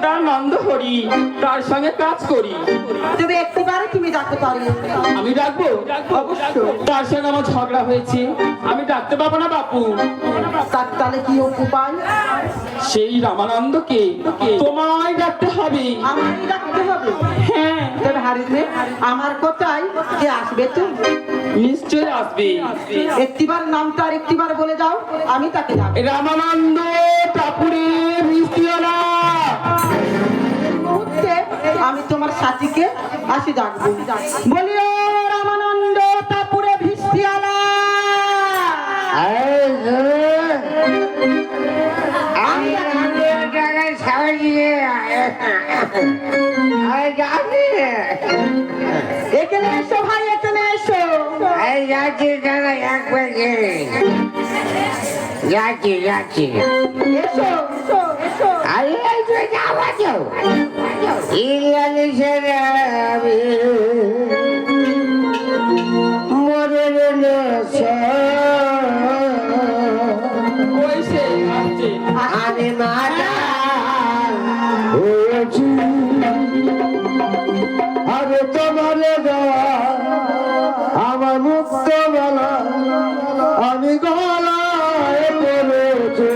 তার নন্দ হরি, তার সঙ্গে কাজ করি। তবে একটিবারে তুমি ডাকতে পারবে? আমি ডাকবো? অবশ্যই। তার সঙ্গে আমার ঝগড়া হয়েছে, আমি ডাকতে পাবো না বাপু। তাহলে কি উপায়? সেই রামানন্দকে তোমায় ডাকতে হবে। আমারই ডাকতে হবে? হ্যাঁ। তবে হারিতে আমার কোথায় কে আসবে? তো নিশ্চয় আসবে। একটিবার নামটা আর একটিবার বলে দাও, আমি তাকে ডাকবো। রামানন্দ টাপুরে মিষ্টিওয়ালা। এই মুহূর্তে আমি তোমার সাথীকে আসি ডাকবো। বলিও রামানন্দ টাপুরে ভিষ্টিয়ালা। এখানে এসো ভাই, এখানে এসো। এসো এসো এসো। ওই সে আসছে। আমি মাতা আরে তোমার আমার মুক্ত বলা আমি গলায় পড়েছি।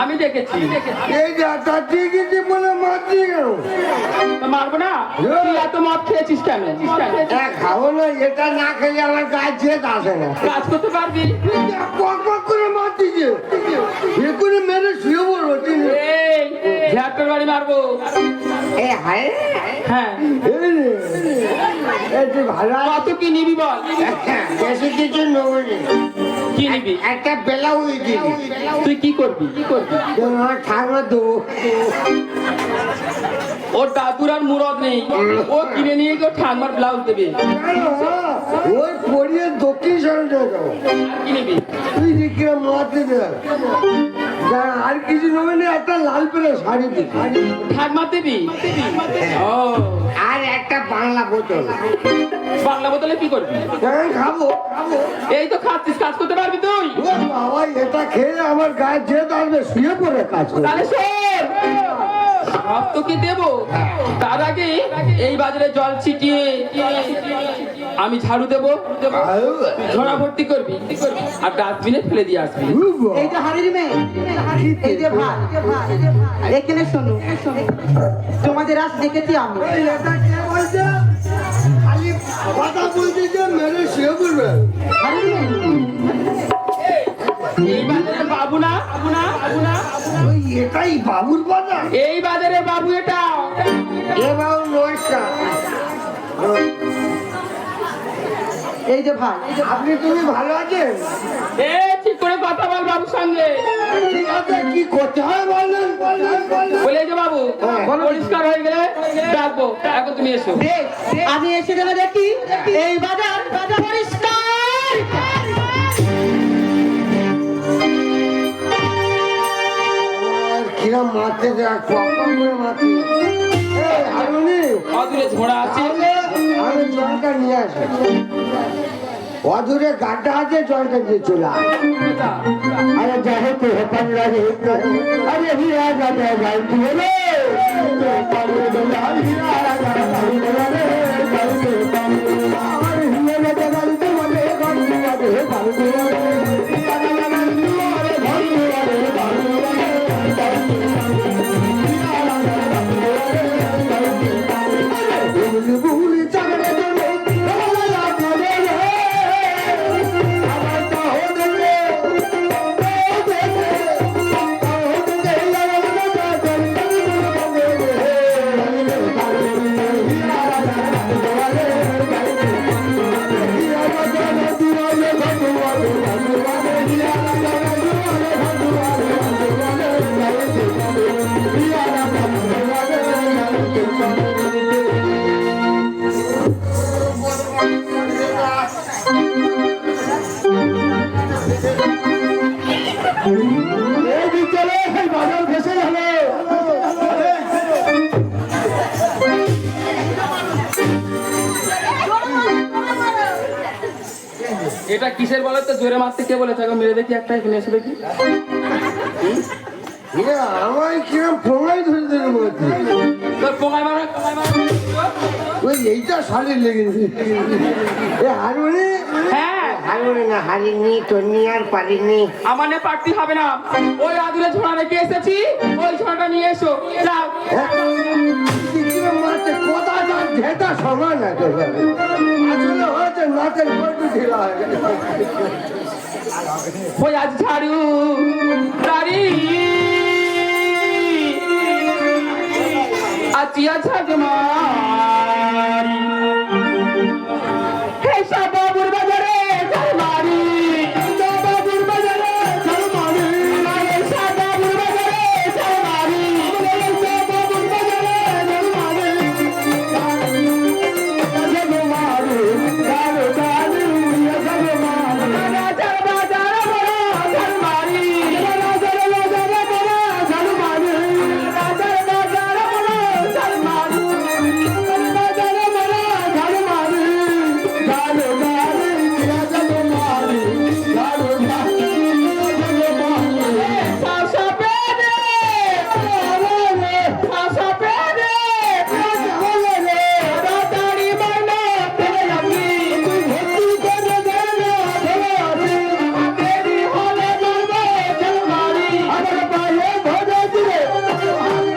আমি দেখেছি। এই যাতা ঠিকই বলে মারছি কেন? মারবো না? তুই এত মদ খেয়েছিস কেন? খাবো না, এটা না খেলে আমার কাজ শেষ আসে না। কাজ করতে পারবি? পক পক করে মারছিছে, এখনই মেরে শুয়ে পড়বো। এই ঝাড়টার বাড়ি মারবো। হ্যাঁ ভালো কত কি নিবি বল? বেশি কিছু নেবো। কি নিবি? একটা ব্লাউজ দিবি। তুই কি করবি? তোমার ঠাকুর দেবো। ওর দাদুর আর মুরদ নেই, ও কিনে নিয়ে গিয়ে ঠাকুমার ব্লাউজ দেবে। ওই পরিয়ে দক্ষিণ সাইডে যাবো। কি নিবি? তুই দেখি মাতে দে। আর কিছু নেবে না, একটা লাল পেলে শাড়ি দিবি। ঠাকুমা দেবি? ও, আর একটা বাংলা বোতল। বাংলা বোতলে কি করবি? খাবো। এই তো খাচ্ছিস, কাজ করতে পারবি তুই? ও বাবা, এটা খেয়ে আমার গায়ে যে আসবে শুয়ে পড়ে কাজ করে। তাহলে শোন, সব তোকে দেবো, তার আগে এই বাজারে জল ছিটিয়ে আমি ঝাড়ু দেবো, ঝোড়া ভর্তি করবি আর ডাস্টবিনে ফেলে দিয়ে আসবি। এই যে হাড়ির মেয়ে, এই যে ভাই, এখানে শোনো, তোমাদের আজ দেখেছি আমি। এটা কে বলছে? খালি কথা বলছে যে মেরে শুয়ে পড়বে। হাড়ির মেয়ে, এই বাজারে বাবু না, ওই এটাই বাবুর কথা। এই বাজারে বাবু এটা। এ বাবু নমস্কার। এই যে ভাই, আপনি তুমি ভালো আছেন? এ ঠিক করে কথা বল বাবুর সঙ্গে। ঠিক আছে, কি করতে হয় বলেন। বলে এই যে বাবু, পরিষ্কার হয়ে গেলে ডাকবো, এখন তুমি এসো। আমি এসে গেলে দেখি এই বাজার পরিষ্কার। কিরম মারতে দেখ, পকপক করে মারতে। এই হারুনি, অদূরে ঝোড়া আছে, আমি জলটা নিয়ে আসি। অদূরে গাড্ডা আছে, জলটা দিয়ে চলে আয়। अरे चाहे तो पंद्रह अरे हीरा जाता है भाई तू रे এটা কিসের বলে তো? জোরে মারতে কে বলেছে? এখন মেরে দেখি একটা, এখানে এসে দেখি। আমায় কিরম ফোঙাই ধরে ধরে বলছি। তোর পোঙায় মারা, ওই এইটা শাড়ি লেগেছে। এ হারুনি, হ্যাঁ হারুনি না হারিনি, তোর নিয়ে আর পারিনি। আমার নিয়ে পারতি হবে না, ওই আদুরে ঝোড়া রেখে এসেছি, ওই ঝোড়াটা নিয়ে এসো। যাও। কিরম মারছে, কোথাটা ঘেটা সমান একেবারে। আসলে হয়েছে নাচের গল্প ঢিলা হয়ে গেছে। ওই আজ ঝাড়ু দাড়ি আচিয়া ঝাঁকমারি হেসা বাবুর বাজারে ঝালমারি, বাবুর বাজারে ঝালমারি, হেসা বাবুর বাজারে ঝালমারি, বাবুর বাজারে ঝালমারি, ঝালমারি, ঝালমারি, রাজার বাজার বড় ঝালমারি, রাজার বাজার বড় ঝালমারি, রাজার বাজার বড় ঝালমারি, বাজার বড় ঝালমারি, ঝালমারি, ঝালমারি, ঝালমারি, সাসা পেরে সাসা পেরে তাড়াতাড়ি মানা ফেলে যাবি, তুই ভর্তি করে দে না ফেলে যাবি, দেরি হলে মারবে ঝালমারি, আমার পায়ে ধরে দিলে ঝালমারি,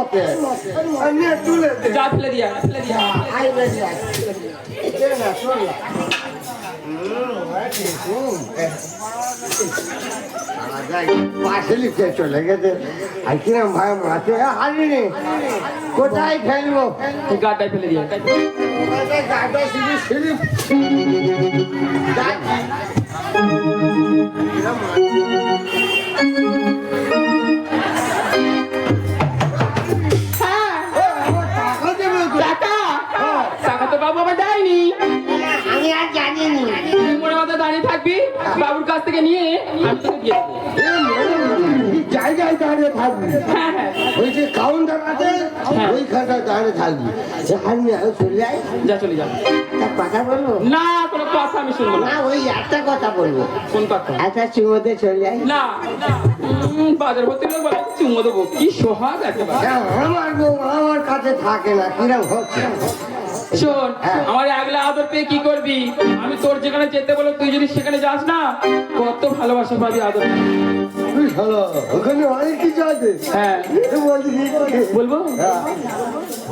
মতে আমি তুলে দে যা ফেলে দিয়া আই বেরিয়া এটা না চল পাশে লিখে চলে গেছে আর কিরম ভাই মাঠে হারিনি কোথায় ফেলবো গাড্ডায় ফেলে দিয়া গাটা সিঁড়ি সিঁড়ি টাকা তো বাবু আমার দেয়নি। আমি আর জানিনি তুই মনে মতো দাঁড়িয়ে থাকবি, বাবুর কাছ থেকে নিয়ে আমি তোকে দিয়ে দেবো। জায়গায় দাঁড়িয়ে থাকবি হ্যাঁ হ্যাঁ ওই যে কাউন্টার আছে ওইখানটা দাঁড়িয়ে থাকবি আমি চলে যাই যা চলে যা। একটা কথা বলবো না কোনো কথা আমি শুনবো না। না ওই একটা কথা বলবো কোন কথা? একটা চুমোতে চলে যাই না বাজার ভর্তি লোক বলে চুমো দেবো, কি সোহাগ একেবারে। আমার বউ আমার কাছে থাকে না কিরম হচ্ছে শোন, হ্যাঁ। আমার আগলে আদর পেয়ে কি করবি? আমি তোর যেখানে যেতে বলো তুই যদি সেখানে যাস না, কত ভালোবাসা পাবি, আদর পাবি। তুই হলো ওখানে অনেক কিছু আছে হ্যাঁ বলছি বলবো, হ্যাঁ।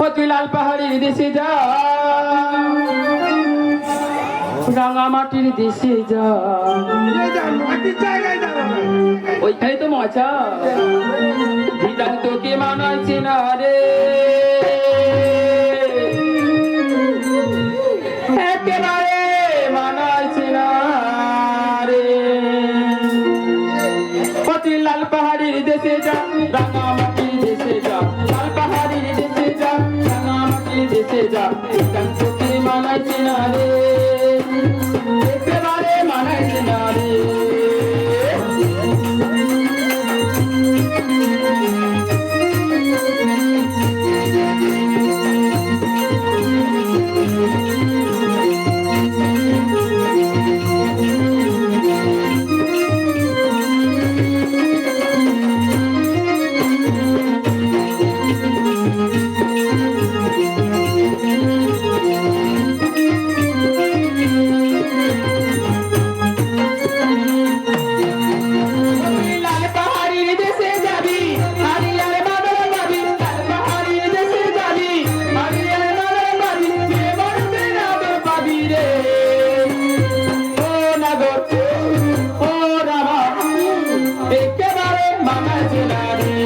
ও তুই লাল পাহাড়ির দেশে যা, রাঙা মাটির দেশে যা, মাটির জায়গায় দাঁড়ানো ওইখানে তো মজা। দিদার তোকে মানাইছে না রে, একেবারে মানাইছে না রে। ও তুই লাল পাহাড়ির দেশে যা, রাঙা মাটির দেশে যা, লাল পাহাড়ির দেশে যা, রাঙা মাটির দেশে যা, দিদার তোকে মানাইছে না রে, একেবারে মানাইছে না রে। লাল পাহাড়ির দেশে যাবি, হারিয়ার মাদল পাবি, লাল পাহাড়ির দেশে যাবি, হারিয়ার মাদল পাবি, যে বন্ধের আদর পাবি রে। ও নাগর, ও রামা, একেবারে মানাইছে না রে।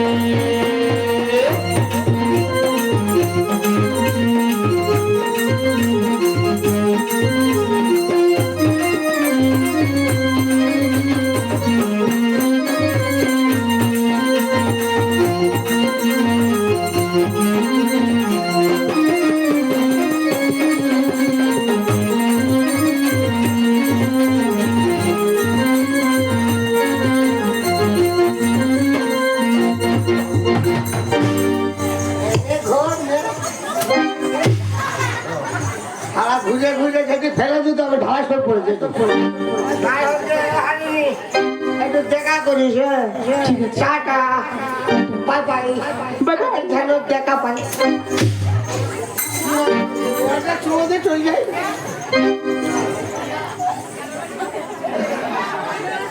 সারা ঘুরে ঘুরে যদি ফেলে দিত আমি ঢাস করে পড়ে যেত একটু দেখা করিস টাটা বাই বাই যেন দেখা পাই চুমোতে চলে যাই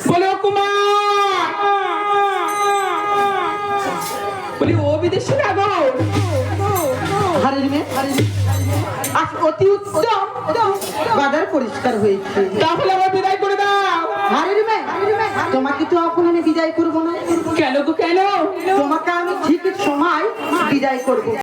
বলে ও কুমার, বলি ও বিদেশি নাগর, হারির মেয়ে আজ অতি উত্তম বাজার পরিষ্কার হয়েছে। তাহলে আমার বিদায় করে দাও। হারির মেয়ে তোমাকে তো এখন আমি বিদায় করবো না, কেন গো কেন? তোমাকে আমি ঠিক সময় বিদায় করবো।